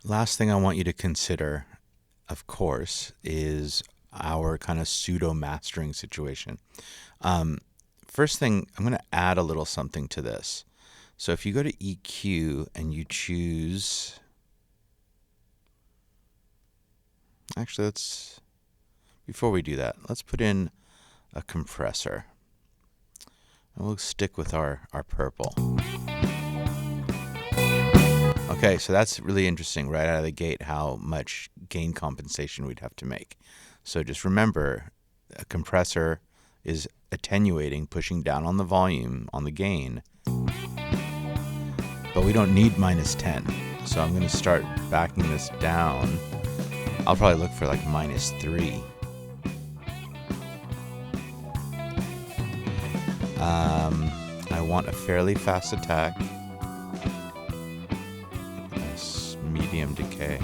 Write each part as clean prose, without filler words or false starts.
last thing I want you to consider, of course, is our kind of pseudo mastering situation. Um, First thing, I'm going to add a little something to this. So if you go to EQ and you choose, actually, before we do that, let's put in a compressor. And we'll stick with our purple. Okay, so that's really interesting right out of the gate how much gain compensation we'd have to make. So just remember, a compressor is attenuating, pushing down on the volume, on the gain, but we don't need -10. So I'm going to start backing this down. I'll probably look for like -3. I want a fairly fast attack. Medium decay.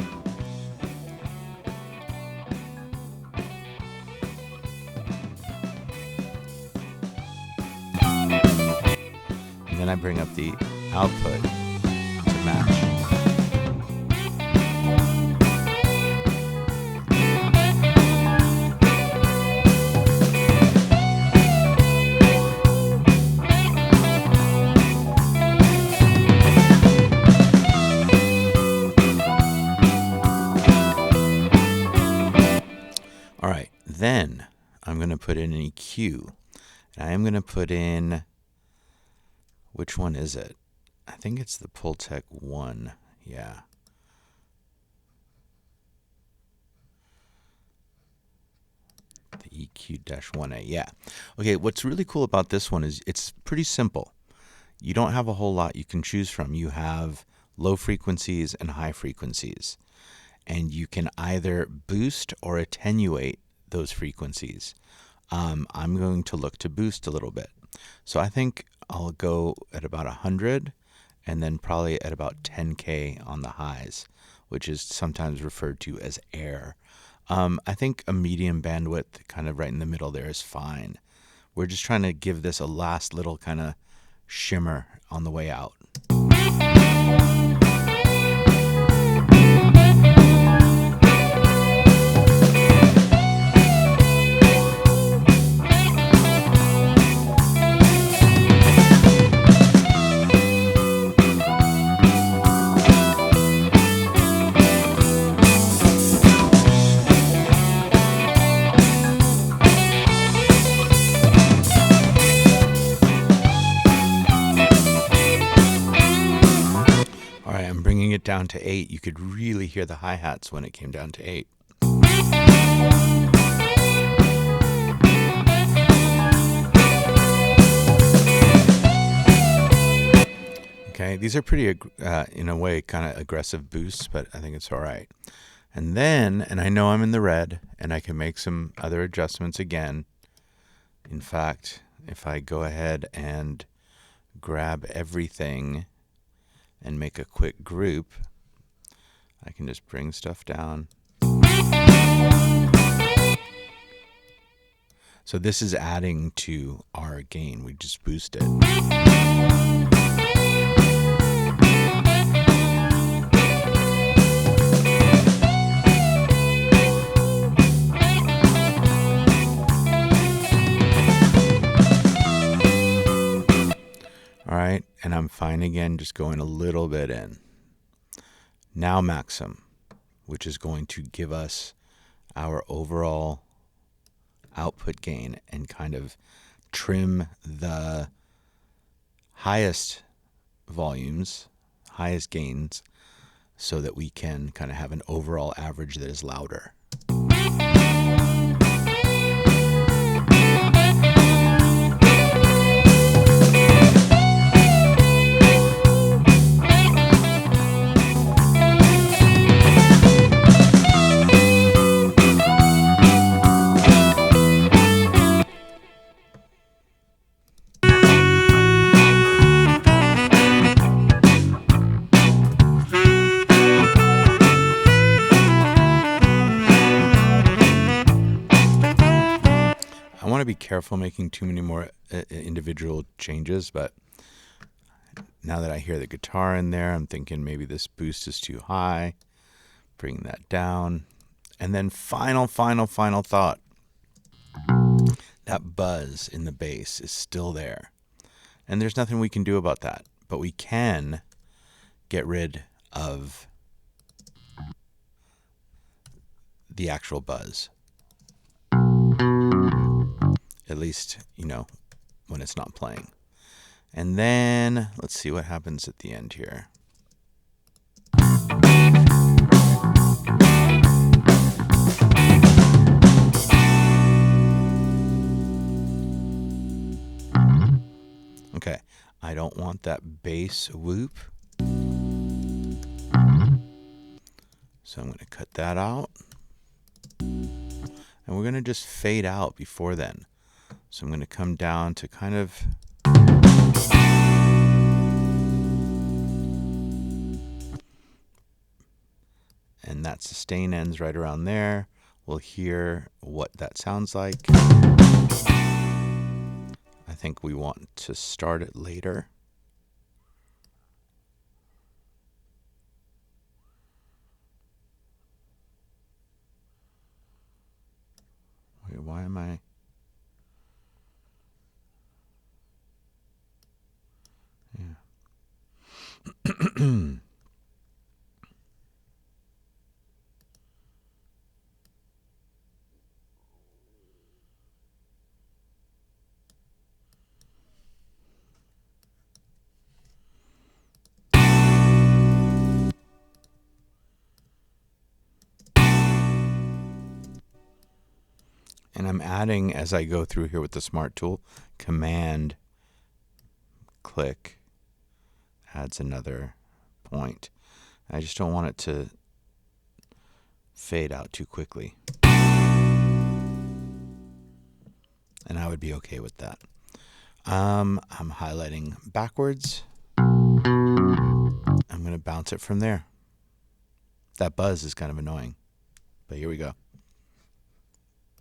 And then I bring up the output to match. All right, then I'm going to put in an EQ. And I am going to put in, which one is it? I think it's the Pultec 1. Yeah. The EQ-1A. Yeah. Okay, what's really cool about this one is it's pretty simple. You don't have a whole lot you can choose from. You have low frequencies and high frequencies. And you can either boost or attenuate those frequencies. I'm going to look to boost a little bit. So I think I'll go at about 100 and then probably at about 10K on the highs, which is sometimes referred to as air. I think a medium bandwidth kind of right in the middle there is fine. We're just trying to give this a last little kind of shimmer on the way out. Bringing it down to 8, you could really hear the hi-hats when it came down to 8. Okay, these are pretty, in a way, kind of aggressive boosts, but I think it's all right. And then, and I know I'm in the red, and I can make some other adjustments again. In fact, if I go ahead and grab everything and make a quick group, I can just bring stuff down. So this is adding to our gain. We just boost it. All right, and I'm fine again, just going a little bit in. Now Maxim, which is going to give us our overall output gain and kind of trim the highest volumes, highest gains, so that we can kind of have an overall average that is louder. I want to be careful making too many more individual changes, but now that I hear the guitar in there, I'm thinking maybe this boost is too high. Bring that down. And then final thought. That buzz in the bass is still there. And there's nothing we can do about that. But we can get rid of the actual buzz. At least, when it's not playing. And then let's see what happens at the end here. Okay, I don't want that bass whoop. So I'm going to cut that out. And we're going to just fade out before then. So I'm going to come down to kind of... And that sustain ends right around there. We'll hear what that sounds like. I think we want to start it later. Wait, why am I... Yeah. And I'm adding, as I go through here with the Smart Tool, Command click adds another point. I just don't want it to fade out too quickly. And I would be okay with that. I'm highlighting backwards. I'm going to bounce it from there. That buzz is kind of annoying, but here we go.